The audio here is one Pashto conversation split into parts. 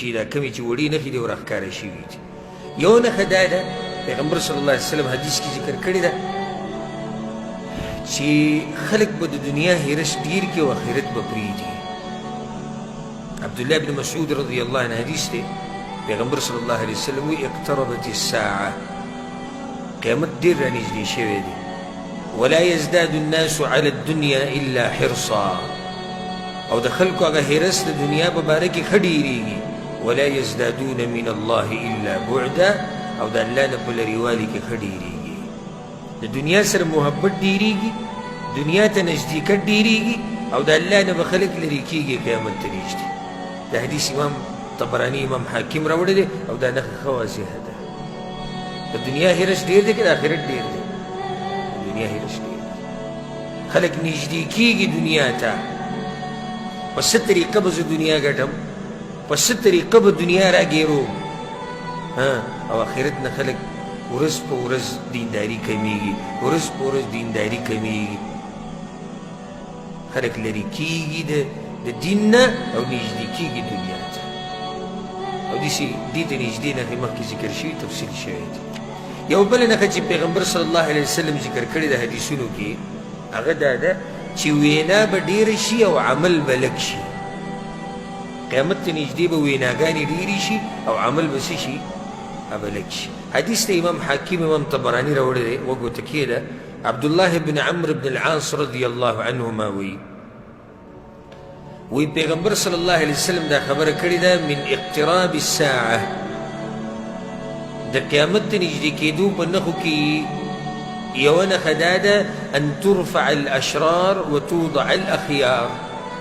شي دا کمې چې وړې نښې دي ورښکاره شوي دي یو نښه دا ده پیغمبر صلی الله علیه وسلم حدیث کې ذکر کړې ده چې خلک به د دنیا هیرش ډیر کې او آخرت به پرېږدي عبدالله بن مسعود رضی الله عنه حدیث دی پیغمبر صلی الله علیه وسلم وی اقتربت الساعه قیامت ډیر رانږدې شوی دی ولا يزداد الناس على الدنيا الا حرصا او د خلکو هغه هرس د دنیا په باره کې ښه ډېرېږي ولا يزدادون من الله الا بعدا او د الله نه په لرېوالي کې ښه ډېرېږي د دنیا سره محبت ډېرېږي دنیا ته نزدېکت ډېرېږي او د الله نه به خلک لرې کېږي قیامت ته نږدې د حدیث امام طبراني امام حاکم راوړی دی او دا نښه ښه واضحه ده د دنیا هرس ډېر دی که د آخرت ډېر دی د دنیا هرس ډېر دی خلک نږدې کېږي دنیا ته په څه طریقه به زه دنیا ګټم په څه طریقه به دنیا راګیرو او آخرت نه خلک ورځ په ورځ دینداري کمیږي ورځ په ورځ دینداري کمیږي خلک لرې کېږي د دین نه او نږدې کېږي دنیا ته او داسې دې ته نږدې نښې مخکې ذکر شوي تفصیل شوی دی یو بله نښه چې پیغمبر صلی الله علیه وسلم ذکر کړې د حدیثونو کې هغه دا ده چې وینا به ډېره شي او عمل به لږ شي قیامت ته نږدې به ویناګانې ډېرې شي او عمل به څه شي به لږ شي حدیث ته امام حاکم امام طبراني راوړی دی وګوته کېده عبدالله بن عمرو بن العاص رضی الله عنهما وی پیغمبر صلی الله علیه وسلم دا خبره کړې ده من اقتراب الساعه د قیامت ته نږدې کېدو په نښو کې یوه نښه دا ده ان ترفع الاشرار وتوضع الاخیار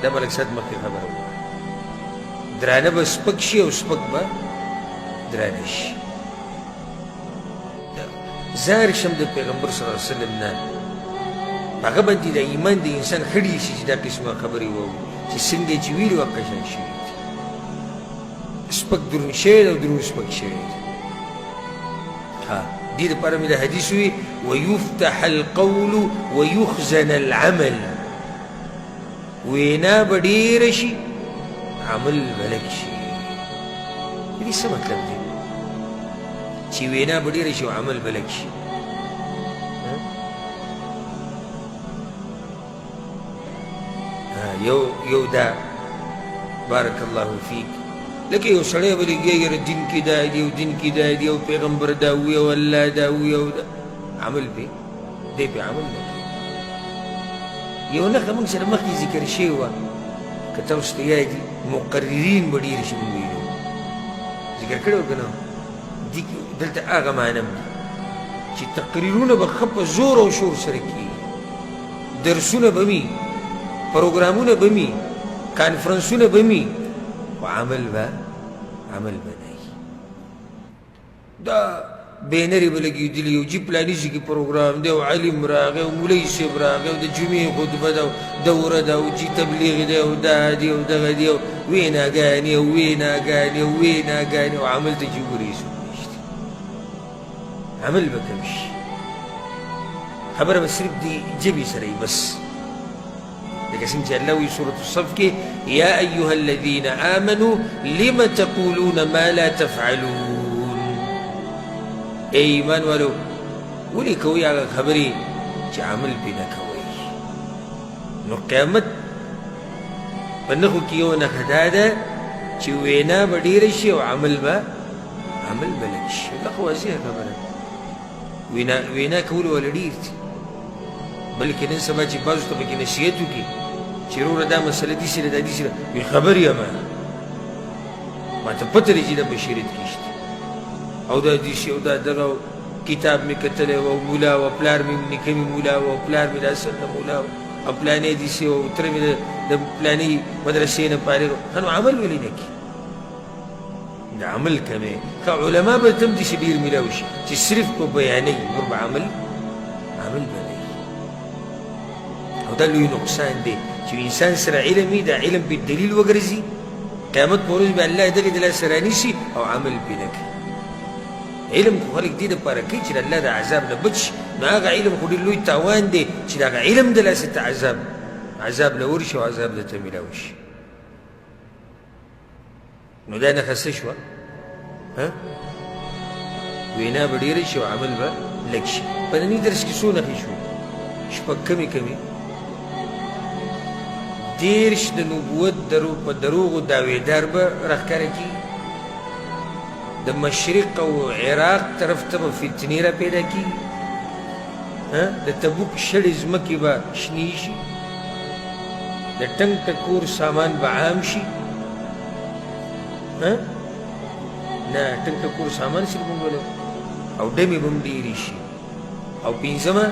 دا ملک صاحب مخکې خبره وکړه درانه به سپک شي او سپک به درانه شي ظاهر شم د پیغمبر صلی الله علیه وسلم نه هغه باندې د ایمان د انسان ښه ډېر شي چې دا قسمه خبرې واوري چې څنګه چې ویلي هغه قشان شوي دي سپک دروند شوی دی او دروند سپک شوی دی دې دپاره مې د حدیث وي ویفتح القول ویخزن العمل وینا به ډېره شي عمل به لږ شي د دې څه مطلب دی چې وینا به ډېره شي او عمل به لږ شي یو دا بارک الله فیک لکه یو سړی به لګیا یاره دین کې دا دی او دین کې دا دی او پیغمبر دا وي او الله دا وي او عمل پې دی پې عمل نه کوي یو نښه موږ سره مخکې ذکر شوې وه که تاسو ته یاد دي مقررین به ډېر شي موږ ویلو ذکر کړی و که نه دلته هغه معنم دی چې تقریرونه به ښه په زور او شور سره کېږي درسونه به وي پروګرامونه به وي کانفرنسونه به وي خو عمل به نه وي دا بینرې به لګېدلي یو جي پلاني ځای کې پروګرام دی او علم راغی او مولوي صاحب راغی او د جمعې خطبه ده او دوره ده او جي تبلیغ دی او دا دی او دغه دی او ویناګانې او ویناګانې او ویناګانې او عمل ته چې وګورې هېڅوک نشته عمل به کم شي خبره به صرف د ژبې سره وي بس لکه څنګه چې الله وایي سورة الصف کې یا ایها الذین آمنوا لم تقولون ما لا تفعلون ای ایمان والو ولې کوئ هغه خبرې چې عمل پې نه کوئ نو قیامت په نښو کې یو نښه دا ده چې وینا به ډېره شي او عمل به لږ شي دا خو واضحه خبره وینا کول والا ډېر دي بلکې نن سبا چې بعضو ته پکې نصیحت وکړي چې وروره دا مسله داسې ده دا داسې ده وایي خبر یمه ما ته پته دی چې دا بشریت کې شته او دا داسې او دا دغه کتاب مې کتلی و او مولا و پلار مې نیکه مې مولا و او پلار مې دا سنه مولا و او پلانې داسې و او تره مې د پلانې مدرسې نه فارغ و نو عمل ولې نه کړي د عمل کمې ښه علما به ته هم داسې ډېر میلاو شي چې صرف په بیانوي نور به عمل به نه وي او دا لوی نقصان دی چې انسان سره علم وي دا علم په دلیل وګرځي قیامت په ورځ به الله دغې د لاسه رانیسي او عمل پې نه کوي علم خو خلک دې دپاره کوي چې د الله د عذاب نه بچ شي نو هغه علم خو ډېر لوی تاوان دی چې د هغه علم د لاسه ته عذاب نه ورشي او عذاب درته میلاو شي نو دا نښه څه شوه؟ وینا به ډېره شي او عمل به لږ شي. په ننني درس کې څو نښې شوې؟ شپږ کمې 30 د نبوت په دروغو دعوېدار به راښکاره کېږي. د مشرق او عراق طرف ته به فتنې را پیدا کېږي. د تبوک شړې ځمکې به شنې شي. د ټنګ ټکور سامان به عام شي. نه ټنګ ټکور سامان صرف هم ولو او ډمې به هم ډېرې شي. او پنځمه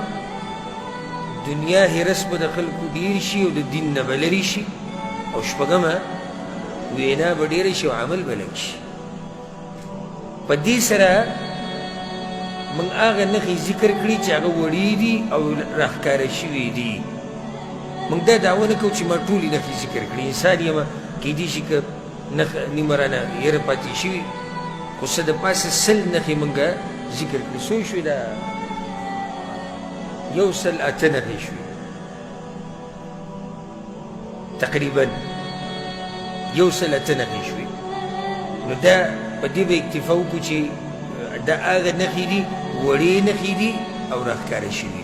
دنیا هرس به د خلکو ډېر شي او د دین نه به لرې شي. او شپږمه وینا به ډېره شي او عمل به لږ شي. په دې سره موږ هغه نښې ذکر کړي چې هغه وړې دي او راښکاره شوي دي. موږ دا دعوه نه کوو چې ما ټولې نښې ذکر کړي. انسان یم، کیدای شي که نښه نیمه رانه هېره پاتې شوي، خو څه د پاسه 100 نښې موږ ذکر کړي. څو شوې؟ دا 108 نښې شوې تقریبا، 108 نښې شوې. نو دا په دې به اکتفا وکړو چې دا هغه نښې دي، وړې نښې دي او راښکاره شوي